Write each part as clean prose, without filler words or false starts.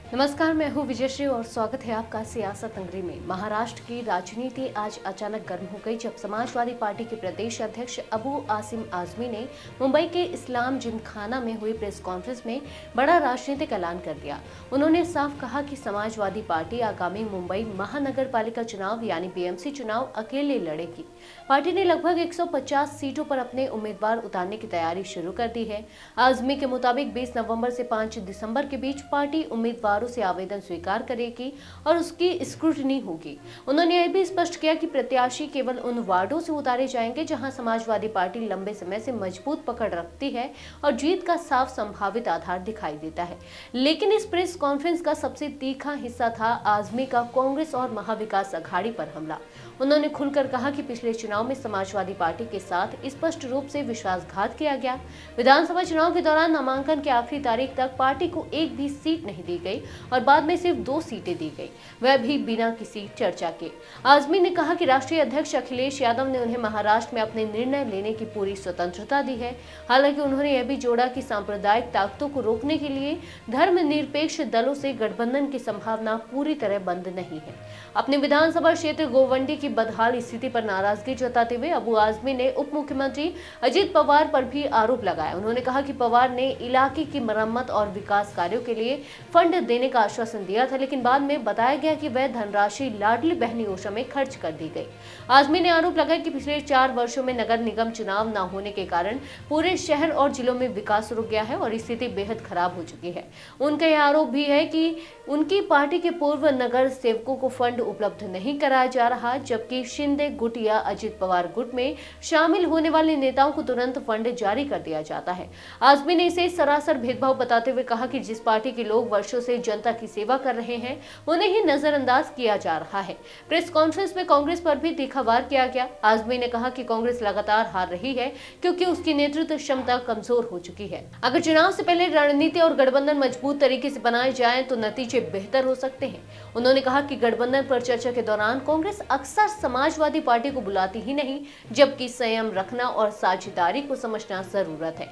नमस्कार, मैं हूं विजयश्री और स्वागत है आपका सियासत नगरी में। महाराष्ट्र की राजनीति आज अचानक गर्म हो गई जब समाजवादी पार्टी के प्रदेश अध्यक्ष अबू आसिम आजमी ने मुंबई के इस्लाम जिमखाना में हुई प्रेस कॉन्फ्रेंस में बड़ा राजनीतिक ऐलान कर दिया। उन्होंने साफ कहा कि समाजवादी पार्टी आगामी मुंबई महानगर पालिका चुनाव यानी बीएमसी चुनाव अकेले लड़ेगी। पार्टी ने लगभग 150 सीटों पर अपने उम्मीदवार उतारने की तैयारी शुरू कर दी है। आजमी के मुताबिक 20 नवंबर से 5 दिसंबर के बीच पार्टी उम्मीदवार से आवेदन स्वीकार करेगी और उसकी स्क्रूटनी होगी। उन्होंने यह भी स्पष्ट किया कि प्रत्याशी केवल उन वार्डों से उतारे जाएंगे जहां समाजवादी पार्टी लंबे समय से मजबूत पकड़ रखती है और जीत का साफ संभावित आधार दिखाई देता है। लेकिन इस प्रेस कॉन्फ्रेंस का सबसे तीखा हिस्सा था आजमी का कांग्रेस और महाविकास अघाड़ी पर हमला। उन्होंने खुलकर कहा कि पिछले चुनाव में समाजवादी पार्टी के साथ स्पष्ट रूप से विश्वासघात किया गया। विधानसभा चुनाव के दौरान नामांकन की आखिरी तारीख तक पार्टी को एक भी सीट नहीं दी गई और बाद में सिर्फ 2 सीटें दी गई, वह भी बिना किसी चर्चा के। आजमी ने कहा कि राष्ट्रीय अध्यक्ष अखिलेश यादव ने उन्हें महाराष्ट्र में अपने निर्णय लेने की पूरी स्वतंत्रता दी है। हालांकि उन्होंने यह भी जोड़ा कि सांप्रदायिक ताकतों को रोकने के लिए धर्मनिरपेक्ष दलों से गठबंधन की संभावना पूरी तरह बंद नहीं है। अपने विधानसभा क्षेत्र गोवंडी की बदहाल स्थिति पर नाराजगी जताते हुए अबू आजमी ने उप मुख्यमंत्री अजित पवार पर भी आरोप लगाया। उन्होंने कहा कि पवार ने इलाके की मरम्मत और विकास कार्यों के लिए फंड देने का आश्वासन दिया था, लेकिन बाद में बताया गया कि वह धनराशि लाडली बहनी योजना में खर्च कर दी गई। आजमी ने आरोप लगाया कि पिछले 4 वर्षों में नगर निगम चुनाव न होने के कारण पूरे शहर और जिलों में विकास रुक गया है और स्थिति बेहद खराब हो चुकी है। उनका यह आरोप भी है कि उनकी पार्टी के पूर्व नगर सेवकों को फंड उपलब्ध नहीं कराया जा रहा, जबकि शिंदे गुट या अजित पवार गुट में शामिल होने वाले नेताओं को तुरंत फंड जारी कर दिया जाता है। आजमी ने इसे सरासर भेदभाव बताते हुए कहा कि जिस पार्टी के लोग वर्षों से जनता की सेवा कर रहे हैं उन्हें ही नजरअंदाज किया जा रहा है। प्रेस कॉन्फ्रेंस में कांग्रेस पर भी तीखा वार किया गया। आजमी ने कहा कि कांग्रेस लगातार हार रही है क्योंकि उसकी नेतृत्व क्षमता कमजोर हो चुकी है। अगर चुनाव से पहले रणनीति और गठबंधन मजबूत तरीके से बनाए जाएं तो नतीजे बेहतर हो सकते हैं। उन्होंने कहा कि गठबंधन पर चर्चा के दौरान कांग्रेस अक्सर समाजवादी पार्टी को बुलाती ही नहीं, जबकि संयम रखना और साझेदारी को समझना जरूरत है।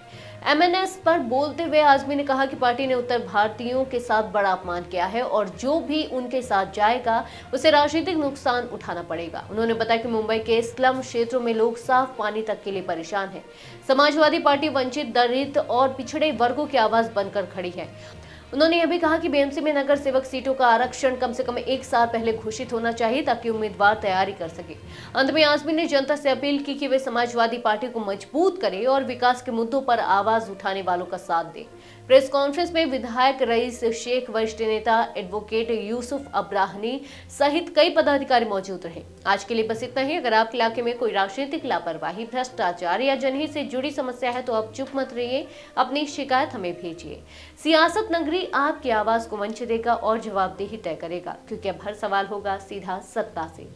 एमएनएस पर बोलते हुए आजमी ने कहा कि पार्टी ने उत्तर भारतीयों के साथ बड़ा अपमान किया है और जो भी उनके साथ जाएगा उसे राजनीतिक नुकसान उठाना पड़ेगा। उन्होंने बताया कि मुंबई के स्लम क्षेत्रों में लोग साफ पानी तक के लिए परेशान हैं। समाजवादी पार्टी वंचित, दलित और पिछड़े वर्गों की आवाज बनकर खड़ी है। उन्होंने यह भी कहा कि बीएमसी में नगर सेवक सीटों का आरक्षण कम से कम 1 साल पहले घोषित होना चाहिए ताकि उम्मीदवार तैयारी कर सके। अंत में आजमी ने जनता से अपील की कि वे समाजवादी पार्टी को मजबूत करें और विकास के मुद्दों पर आवाज उठाने वालों का साथ दें। प्रेस कॉन्फ्रेंस में विधायक रईस शेख, वरिष्ठ नेता एडवोकेट यूसुफ अब्राहनी सहित कई पदाधिकारी मौजूद रहे। आज के लिए बस इतना ही। अगर आपके इलाके में कोई राजनीतिक लापरवाही, भ्रष्टाचार या जनहित से जुड़ी समस्या है तो आप चुप मत रहिए, अपनी शिकायत हमें भेजिए। सियासत नगरी आपकी आवाज को मंच देगा और जवाबदेही तय करेगा, क्योंकि अब हर सवाल होगा सीधा सत्ता से।